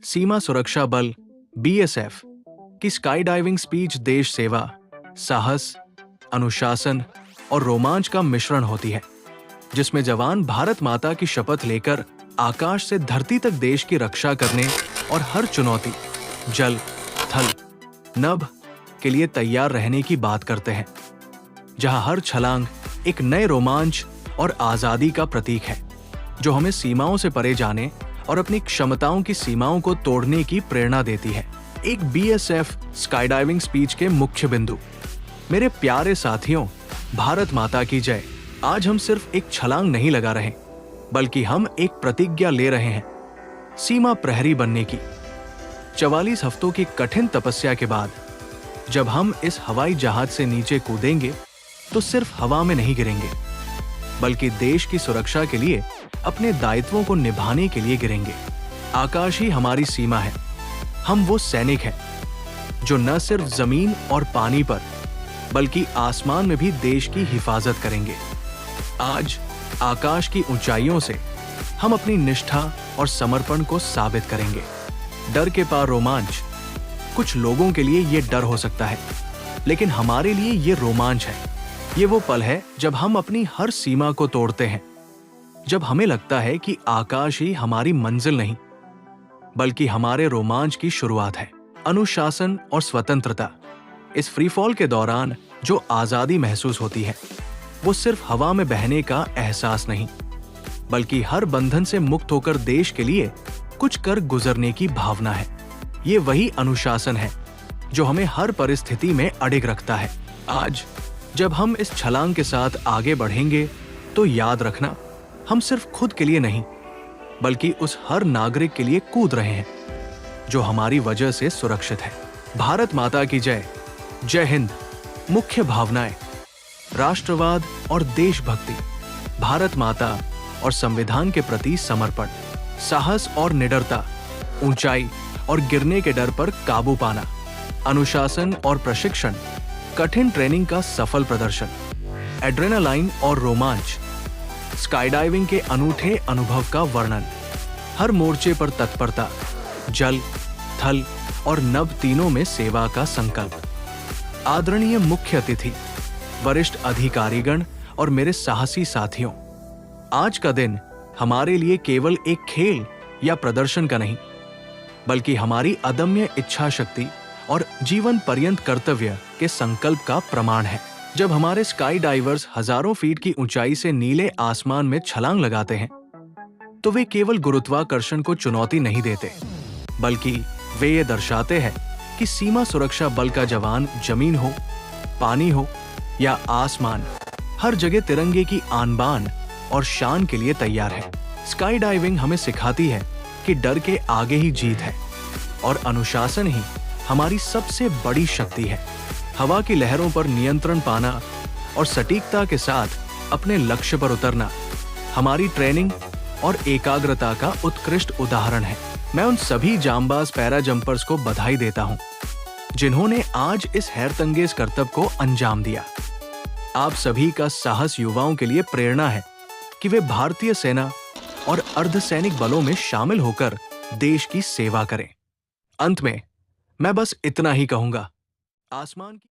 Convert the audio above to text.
सीमा सुरक्षा बल बीएसएफ की स्काई डाइविंग स्पीच देश सेवा, साहस, अनुशासन और रोमांच का मिश्रण होती है, जिसमें जवान भारत माता की शपथ लेकर आकाश से धरती तक देश की रक्षा करने और हर चुनौती, जल, थल, नभ के लिए तैयार रहने की बात करते हैं। जहां हर छलांग एक नए रोमांच और आजादी का प्रतीक है, जो हमें सीमाओं से परे जाने और अपनी क्षमताओं की सीमाओं को तोड़ने की प्रेरणा देती है। एक बीएसएफ स्काई डाइविंग स्पीच के मुख्य बिंदु। मेरे प्यारे साथियों, भारत माता की जय। आज हम सिर्फ एक छलांग नहीं लगा रहे, बल्कि हम एक प्रतिज्ञा ले रहे हैं सीमा प्रहरी बनने की। 44 हफ्तों की कठिन तपस्या के बाद जब हम इस हवाई जहाज से नीचे कूदेंगे, तो सिर्फ हवा में नहीं गिरेंगे, बल्कि देश की सुरक्षा के लिए अपने दायित्वों को निभाने के लिए गिरेंगे। आकाश ही हमारी सीमा है। हम वो सैनिक हैं जो न सिर्फ जमीन और पानी पर, बल्कि आसमान में भी देश की हिफाजत करेंगे। आज आकाश की ऊंचाइयों से हम अपनी निष्ठा और समर्पण को साबित करेंगे। डर के पार रोमांच। कुछ लोगों के लिए ये डर हो सकता है, लेकिन हमारे लिए ये रोमांच है। ये वो पल है जब हम अपनी हर सीमा को तोड़ते हैं, जब हमें लगता है कि आकाश ही हमारी मंजिल नहीं, बल्कि हमारे रोमांच की शुरुआत है। अनुशासन और स्वतंत्रता। इस फ्री फॉल के दौरान जो आजादी महसूस होती है, वो सिर्फ हवा में बहने का एहसास नहीं, बल्कि हर बंधन से मुक्त होकर देश के लिए कुछ कर गुजरने की भावना है। ये वही अनुशासन है जो हमें हर परिस्थिति में अडिग रखता है। आज जब हम इस छलांग के साथ आगे बढ़ेंगे, तो याद रखना, हम सिर्फ खुद के लिए नहीं, बल्कि उस हर नागरिक के लिए कूद रहे हैं जो हमारी वजह से सुरक्षित है। भारत माता की जय। जय हिंद। मुख्य भावनाएं: राष्ट्रवाद और देशभक्ति, भारत माता और संविधान के प्रति समर्पण, साहस और निडरता, ऊंचाई और गिरने के डर पर काबू पाना, अनुशासन और प्रशिक्षण, कठिन ट्रेनिंग का सफल प्रदर्शन, एड्रेनालाइन और रोमांच, स्काई डाइविंग के अनूठे अनुभव का वर्णन, हर मोर्चे पर तत्परता, जल, थल और नभ तीनों में सेवा का संकल्प। आदरणीय मुख्य अतिथि, वरिष्ठ अधिकारीगण और मेरे साहसी साथियों, आज का दिन हमारे लिए केवल एक खेल या प्रदर्शन का नहीं, बल्कि हमारी अदम्य इच्छा शक्ति और जीवन पर्यंत कर्तव्य के संकल्प का प्रमाण है। जब हमारे स्काई डाइवर्स हजारों फीट की ऊंचाई से नीले आसमान में छलांग लगाते हैं, तो वे केवल गुरुत्वाकर्षण को चुनौती नहीं देते, बल्कि वे ये दर्शाते हैं कि सीमा सुरक्षा बल का जवान जमीन हो, पानी हो या आसमान, हर जगह तिरंगे की आन बान और शान के लिए तैयार है। स्काई डाइविंग हमें सिखाती है कि डर के आगे ही जीत है और अनुशासन ही हमारी सबसे बड़ी शक्ति है। हवा की लहरों पर नियंत्रण पाना और सटीकता के साथ अपने लक्ष्य पर उतरना हमारी ट्रेनिंग और एकाग्रता का उत्कृष्ट उदाहरण है। मैं उन सभी जांबाज पैरा जंपर्स को बधाई देता हूं, जिन्होंने आज इस हैरतअंगेज कर्तव्य को अंजाम दिया। आप सभी का साहस युवाओं के लिए प्रेरणा है कि वे भारतीय सेना और अर्धसैनिक बलों में शामिल होकर देश की सेवा करें। अंत में मैं बस इतना ही कहूंगा, आसमान की